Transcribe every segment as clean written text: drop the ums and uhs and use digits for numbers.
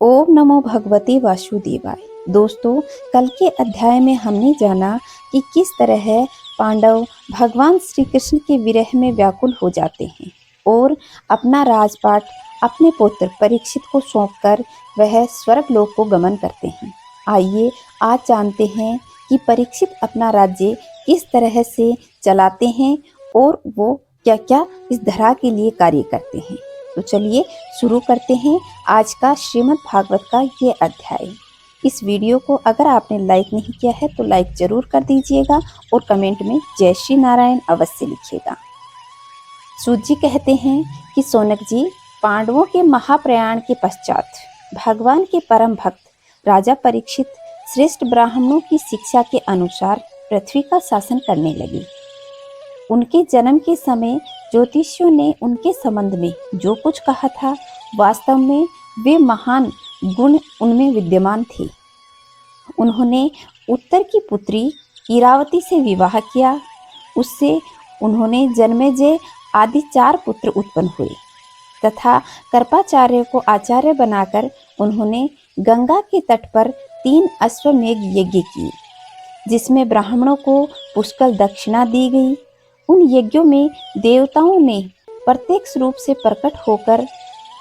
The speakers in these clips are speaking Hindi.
ओम नमो भगवते वासुदेवाय। दोस्तों, कल के अध्याय में हमने जाना कि किस तरह पांडव भगवान श्री कृष्ण के विरह में व्याकुल हो जाते हैं और अपना राजपाट अपने पुत्र परीक्षित को सौंपकर वह स्वर्गलोक को गमन करते हैं। आइए आज जानते हैं कि परीक्षित अपना राज्य किस तरह से चलाते हैं और वो क्या क्या इस धरा के लिए कार्य करते हैं। तो चलिए शुरू करते हैं आज का श्रीमद् भागवत का ये अध्याय। इस वीडियो को अगर आपने लाइक नहीं किया है तो लाइक जरूर कर दीजिएगा और कमेंट में जय श्री नारायण अवश्य लिखिएगा। सूत जी कहते हैं कि सोनक जी, पांडवों के महाप्रयाण के पश्चात भगवान के परम भक्त राजा परीक्षित श्रेष्ठ ब्राह्मणों की शिक्षा के अनुसार पृथ्वी का शासन करने लगे। उनके जन्म के समय ज्योतिषियों ने उनके संबंध में जो कुछ कहा था, वास्तव में वे महान गुण उनमें विद्यमान थे। उन्होंने उत्तर की पुत्री इरावती से विवाह किया। उससे उन्होंने जन्मेजय आदि 4 पुत्र उत्पन्न हुए तथा कर्पाचार्य को आचार्य बनाकर उन्होंने गंगा के तट पर 3 अश्वमेध यज्ञ किए, जिसमें ब्राह्मणों को पुष्कल दक्षिणा दी गई। उन यज्ञों में देवताओं ने प्रत्यक्ष रूप से प्रकट होकर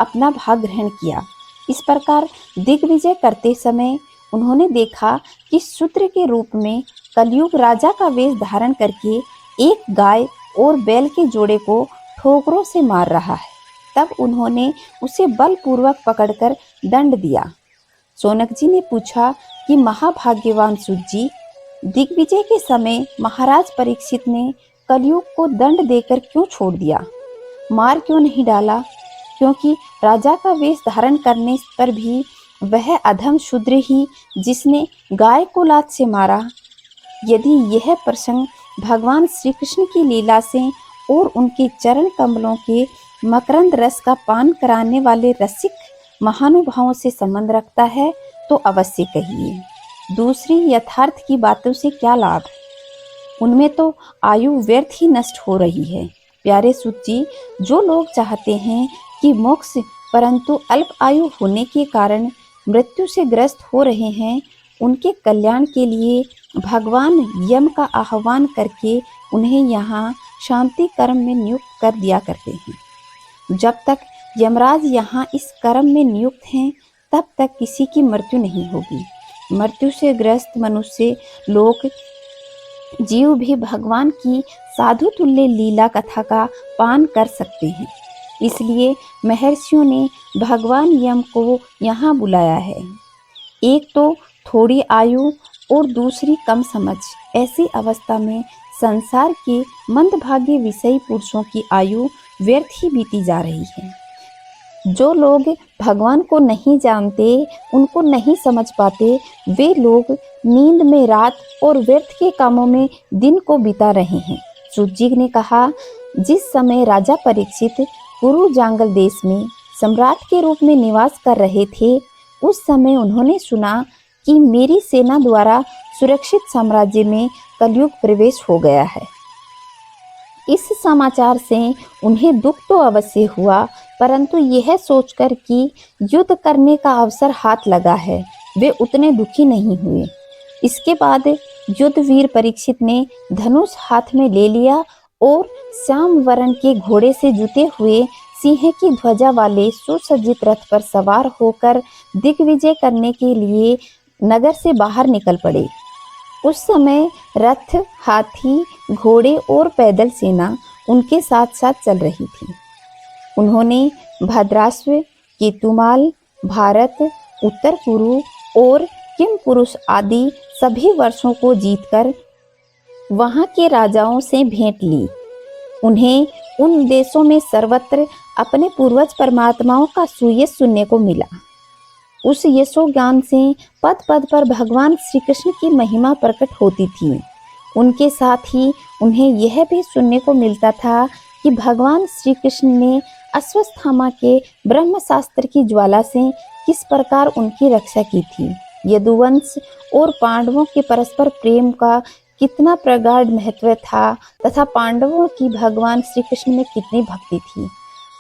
अपना भाग ग्रहण किया। इस प्रकार दिग्विजय करते समय उन्होंने देखा कि शूद्र के रूप में कलयुग राजा का वेश धारण करके एक गाय और बैल के जोड़े को ठोकरों से मार रहा है। तब उन्होंने उसे बलपूर्वक पकड़कर दंड दिया। सोनक जी ने पूछा कि महाभाग्यवान सूत जी, दिग्विजय के समय महाराज परीक्षित ने कलयुग को दंड देकर क्यों छोड़ दिया, मार क्यों नहीं डाला? क्योंकि राजा का वेश धारण करने पर भी वह अधम शूद्र ही जिसने गाय को लात से मारा। यदि यह प्रसंग भगवान श्री कृष्ण की लीला से और उनके चरण कमलों के मकरंद रस का पान कराने वाले रसिक महानुभावों से संबंध रखता है तो अवश्य कहिए। दूसरी यथार्थ की बातों से क्या लाभ? उनमें तो आयु व्यर्थ ही नष्ट हो रही है। प्यारे सूत जी, जो लोग चाहते हैं कि मोक्ष परंतु अल्प आयु होने के कारण मृत्यु से ग्रस्त हो रहे हैं, उनके कल्याण के लिए भगवान यम का आह्वान करके उन्हें यहाँ शांति कर्म में नियुक्त कर दिया करते हैं। जब तक यमराज यहाँ इस कर्म में नियुक्त हैं, तब तक किसी की मृत्यु नहीं होगी। मृत्यु से ग्रस्त मनुष्य लोग जीव भी भगवान की साधु तुल्य लीला कथा का पान कर सकते हैं। इसलिए महर्षियों ने भगवान यम को यहाँ बुलाया है। एक तो थोड़ी आयु और दूसरी कम समझ। ऐसी अवस्था में संसार के मंदभागी विषयी पुरुषों की आयु व्यर्थ ही बीती जा रही है। जो लोग भगवान को नहीं जानते, उनको नहीं समझ पाते, वे लोग नींद में रात और व्यर्थ के कामों में दिन को बिता रहे हैं। सूत जी ने कहा, जिस समय राजा परीक्षित कुरु जांगल देश में सम्राट के रूप में निवास कर रहे थे, उस समय उन्होंने सुना कि मेरी सेना द्वारा सुरक्षित साम्राज्य में कलयुग प्रवेश हो गया है। इस समाचार से उन्हें दुख तो अवश्य हुआ, परंतु यह सोचकर कि युद्ध करने का अवसर हाथ लगा है, वे उतने दुखी नहीं हुए। इसके बाद युद्धवीर परीक्षित ने धनुष हाथ में ले लिया और श्याम वर्ण के घोड़े से जुते हुए सिंह की ध्वजा वाले सुसज्जित रथ पर सवार होकर दिग्विजय करने के लिए नगर से बाहर निकल पड़े। उस समय रथ, हाथी, घोड़े और पैदल सेना उनके साथ साथ चल रही थी। उन्होंने भद्राश्व, केतुमाल, भारत, उत्तर कुरु और किम पुरुष आदि सभी वर्षों को जीतकर वहां के राजाओं से भेंट ली। उन्हें उन देशों में सर्वत्र अपने पूर्वज परमात्माओं का सुयश सुनने को मिला। उस यशो ज्ञान से पद पद पर भगवान श्री कृष्ण की महिमा प्रकट होती थी। उनके साथ ही उन्हें यह भी सुनने को मिलता था कि भगवान श्री कृष्ण ने अश्वत्थामा के ब्रह्मशास्त्र की ज्वाला से किस प्रकार उनकी रक्षा की थी। यदुवंश और पांडवों के परस्पर प्रेम का कितना प्रगाढ़ महत्व था तथा पांडवों की भगवान श्री कृष्ण में कितनी भक्ति थी।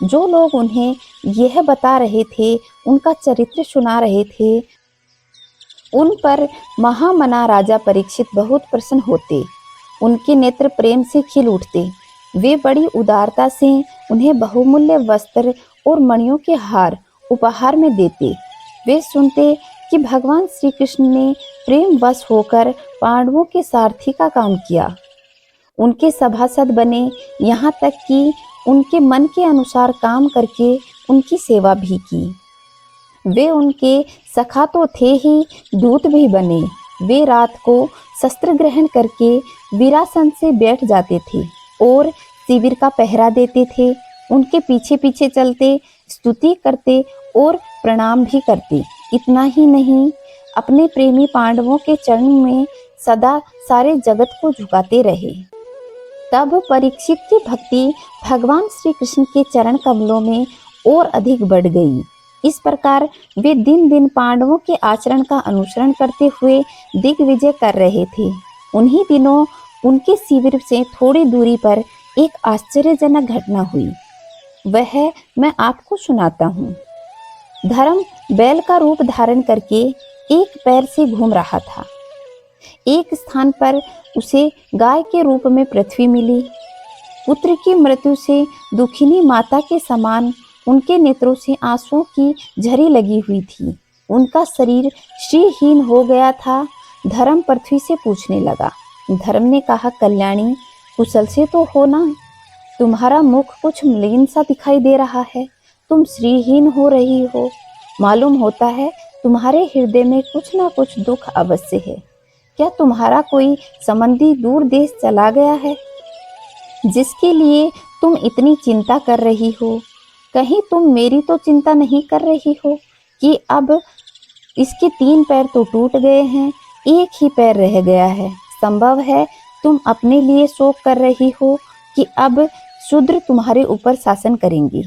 जो लोग उन्हें यह बता रहे थे, उनका चरित्र सुना रहे थे, उन पर महामना राजा परीक्षित बहुत प्रसन्न होते। उनके नेत्र प्रेम से खिल उठते। वे बड़ी उदारता से उन्हें बहुमूल्य वस्त्र और मणियों के हार उपहार में देते। वे सुनते कि भगवान श्री कृष्ण ने प्रेम वश होकर पांडवों के सारथी का काम किया, उनके सभासद बने, यहाँ तक कि उनके मन के अनुसार काम करके उनकी सेवा भी की। वे उनके सखा तो थे ही, दूत भी बने। वे रात को शस्त्र ग्रहण करके वीरासन से बैठ जाते थे और शिविर का पहरा देते थे। उनके पीछे पीछे चलते, स्तुति करते और प्रणाम भी करते। इतना ही नहीं, अपने प्रेमी पांडवों के चरण में सदा सारे जगत को झुकाते रहे। तब परीक्षित की भक्ति भगवान श्री कृष्ण के चरण कमलों में और अधिक बढ़ गई। इस प्रकार वे दिन दिन पांडवों के आचरण का अनुसरण करते हुए दिग्विजय कर रहे थे। उन्हीं दिनों उनके शिविर से थोड़ी दूरी पर एक आश्चर्यजनक घटना हुई। वह मैं आपको सुनाता हूँ। धर्म बैल का रूप धारण करके एक पैर से घूम रहा था। एक स्थान पर उसे गाय के रूप में पृथ्वी मिली। पुत्र की मृत्यु से दुखिनी माता के समान उनके नेत्रों से आंसुओं की झरी लगी हुई थी। उनका शरीर श्रीहीन हो गया था। धर्म पृथ्वी से पूछने लगा। धर्म ने कहा, कल्याणी, कुशल से तो हो ना? तुम्हारा मुख कुछ मलिन सा दिखाई दे रहा है। तुम श्रीहीन हो रही हो। मालूम होता है तुम्हारे हृदय में कुछ ना कुछ दुख अवश्य है। क्या तुम्हारा कोई संबंधी दूर देश चला गया है जिसके लिए तुम इतनी चिंता कर रही हो? कहीं तुम मेरी तो चिंता नहीं कर रही हो कि अब इसके 3 पैर तो टूट गए हैं, एक ही पैर रह गया है। संभव है तुम अपने लिए शोक कर रही हो कि अब शूद्र तुम्हारे ऊपर शासन करेंगे।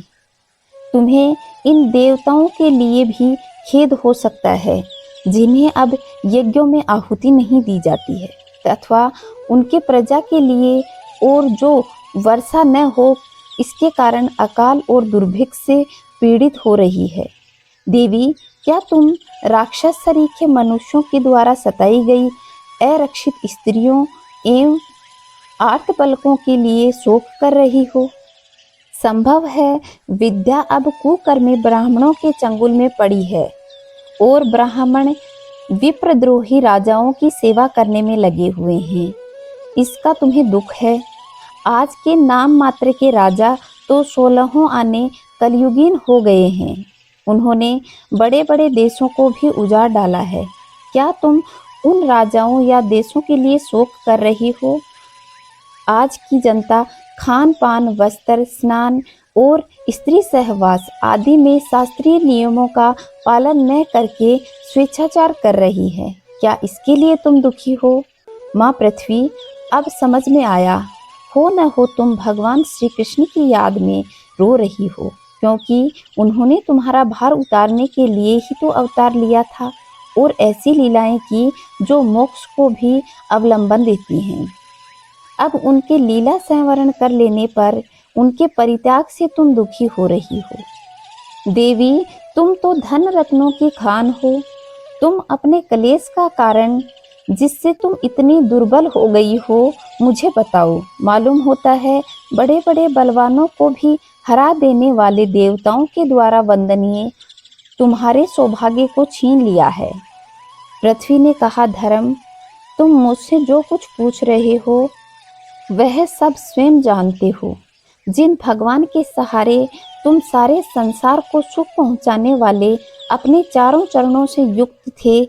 तुम्हें इन देवताओं के लिए भी खेद हो सकता है जिन्हें अब यज्ञों में आहुति नहीं दी जाती है, अथवा उनके प्रजा के लिए और जो वर्षा न हो इसके कारण अकाल और दुर्भिक्ष से पीड़ित हो रही है। देवी, क्या तुम राक्षस सरीखे मनुष्यों के द्वारा सताई गई अरक्षित स्त्रियों एवं आर्त बालकों के लिए शोक कर रही हो? संभव है विद्या अब कुकर्मी ब्राह्मणों के चंगुल में पड़ी है और ब्राह्मण विप्रद्रोही राजाओं की सेवा करने में लगे हुए हैं। इसका तुम्हें दुख है। आज के नाम मात्र के राजा तो 16 आने कलयुगीन हो गए हैं। उन्होंने बड़े बड़े देशों को भी उजाड़ डाला है। क्या तुम उन राजाओं या देशों के लिए शोक कर रही हो? आज की जनता खान पान, वस्त्र, स्नान और स्त्री सहवास आदि में शास्त्रीय नियमों का पालन न करके स्वेच्छाचार कर रही है। क्या इसके लिए तुम दुखी हो? माँ पृथ्वी, अब समझ में आया हो न हो तुम भगवान श्री कृष्ण की याद में रो रही हो, क्योंकि उन्होंने तुम्हारा भार उतारने के लिए ही तो अवतार लिया था और ऐसी लीलाएं की जो मोक्ष को भी अवलंबन देती हैं। अब उनके लीला संवरण कर लेने पर उनके परित्याग से तुम दुखी हो रही हो। देवी, तुम तो धन रत्नों की खान हो। तुम अपने कलेश का कारण जिससे तुम इतनी दुर्बल हो गई हो मुझे बताओ। मालूम होता है बड़े बड़े बलवानों को भी हरा देने वाले देवताओं के द्वारा वंदनीय तुम्हारे सौभाग्य को छीन लिया है। पृथ्वी ने कहा, धर्म, तुम मुझसे जो कुछ पूछ रहे हो वह सब स्वयं जानते हो। जिन भगवान के सहारे तुम सारे संसार को सुख पहुंचाने वाले अपने चारों चरणों से युक्त थे,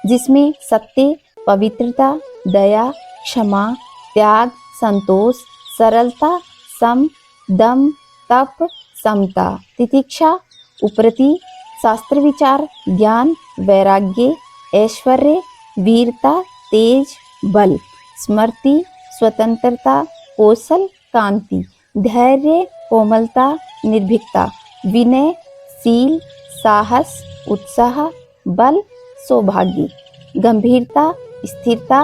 जिसमें सत्य, पवित्रता, दया, क्षमा, त्याग, संतोष, सरलता, सम, दम, तप, समता, तितिक्षा, उपरति, शास्त्र विचार, ज्ञान, वैराग्य, ऐश्वर्य, वीरता, तेज, बल, स्मृति, स्वतंत्रता, कौशल, कांति, धैर्य, कोमलता, निर्भीकता, विनय, शील, साहस, उत्साह, बल, सौभाग्य, गंभीरता, स्थिरता,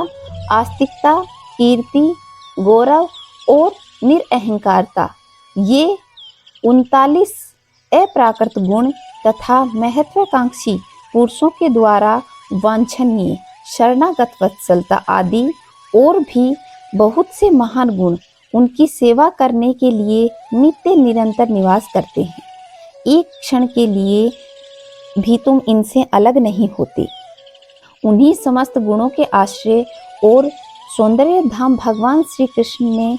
आस्तिकता, कीर्ति, गौरव और निरअहंकारता, ये 39 अप्राकृत गुण तथा महत्वाकांक्षी पुरुषों के द्वारा वांछनीय शरणागत वत्सलता आदि और भी बहुत से महान गुण उनकी सेवा करने के लिए नित्य निरंतर निवास करते हैं। एक क्षण के लिए भी तुम इनसे अलग नहीं होते। उन्हीं समस्त गुणों के आश्रय और सौंदर्य धाम भगवान श्री कृष्ण ने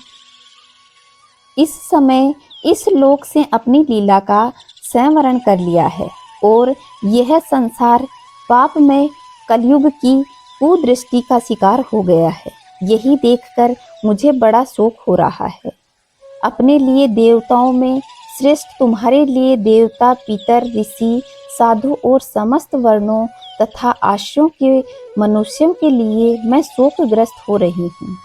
इस समय इस लोक से अपनी लीला का संवरण कर लिया है और यह संसार पाप में कलयुग की कुदृष्टि का शिकार हो गया है। यही देखकर मुझे बड़ा शोक हो रहा है। अपने लिए देवताओं में श्रेष्ठ तुम्हारे लिए देवता, पितर, ऋषि, साधु और समस्त वर्णों तथा आश्रयों के मनुष्यों के लिए मैं शोकग्रस्त हो रही हूँ,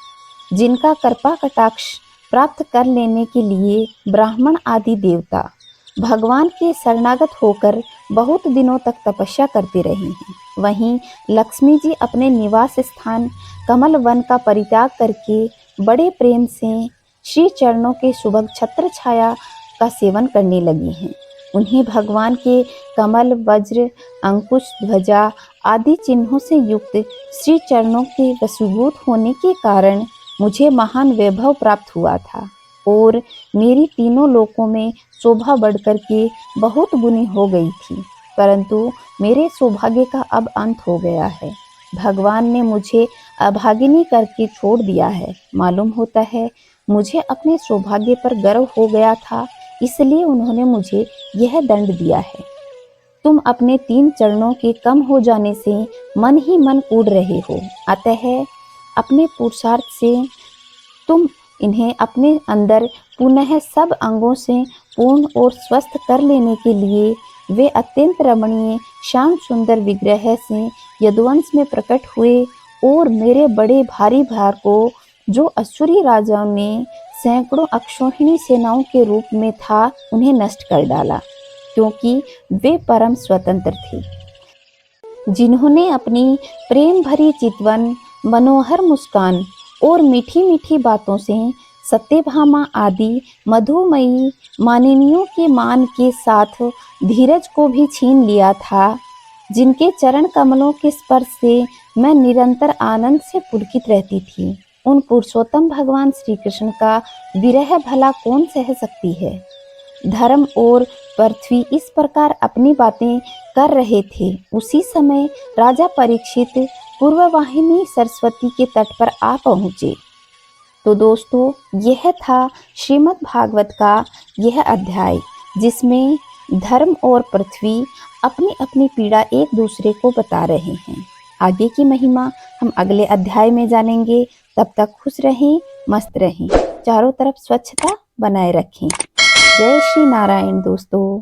जिनका कृपा कटाक्ष प्राप्त कर लेने के लिए ब्राह्मण आदि देवता भगवान के शरणागत होकर बहुत दिनों तक तपस्या करते रहे हैं। वहीं लक्ष्मी जी अपने निवास स्थान कमल वन का परित्याग करके बड़े प्रेम से श्री चरणों के सुभग छत्र छाया का सेवन करने लगी हैं। उन्हें भगवान के कमल, वज्र, अंकुश, ध्वजा आदि चिन्हों से युक्त श्री चरणों के वशीभूत होने के कारण मुझे महान वैभव प्राप्त हुआ था और मेरी तीनों लोकों में शोभा बढ़कर के बहुत गुनी हो गई थी। परंतु मेरे सौभाग्य का अब अंत हो गया है। भगवान ने मुझे अभागिनी करके छोड़ दिया है। मालूम होता है मुझे अपने सौभाग्य पर गर्व हो गया था, इसलिए उन्होंने मुझे यह दंड दिया है। तुम अपने 3 चरणों के कम हो जाने से मन ही मन कूद रहे हो, अतः अपने पुरुषार्थ से तुम इन्हें अपने अंदर पुनः सब अंगों से पूर्ण और स्वस्थ कर लेने के लिए वे अत्यंत रमणीय श्याम सुंदर विग्रह से यदुवंश में प्रकट हुए और मेरे बड़े भारी भार को जो असुरी राजाओं ने सैकड़ों अक्षौहिणी सेनाओं के रूप में था उन्हें नष्ट कर डाला, क्योंकि वे परम स्वतंत्र थे, जिन्होंने अपनी प्रेम भरी चितवन, मनोहर मुस्कान और मीठी मीठी बातों से सत्यभामा आदि मधुमयी मानिनियों के मान के साथ धीरज को भी छीन लिया था, जिनके चरण कमलों के स्पर्श से मैं निरंतर आनंद से पुलकित रहती थी। उन पुरुषोत्तम भगवान श्री कृष्ण का विरह भला कौन सह सकती है। धर्म और पृथ्वी इस प्रकार अपनी बातें कर रहे थे। उसी समय राजा परीक्षित पूर्ववाहिनी सरस्वती के तट पर आ पहुँचे। तो दोस्तों, यह था श्रीमद् भागवत का यह अध्याय, जिसमें धर्म और पृथ्वी अपनी अपनी पीड़ा एक दूसरे को बता रहे हैं। आगे की महिमा हम अगले अध्याय में जानेंगे। तब तक खुश रहें, मस्त रहें, चारों तरफ स्वच्छता बनाए रखें। जय श्री नारायण दोस्तों।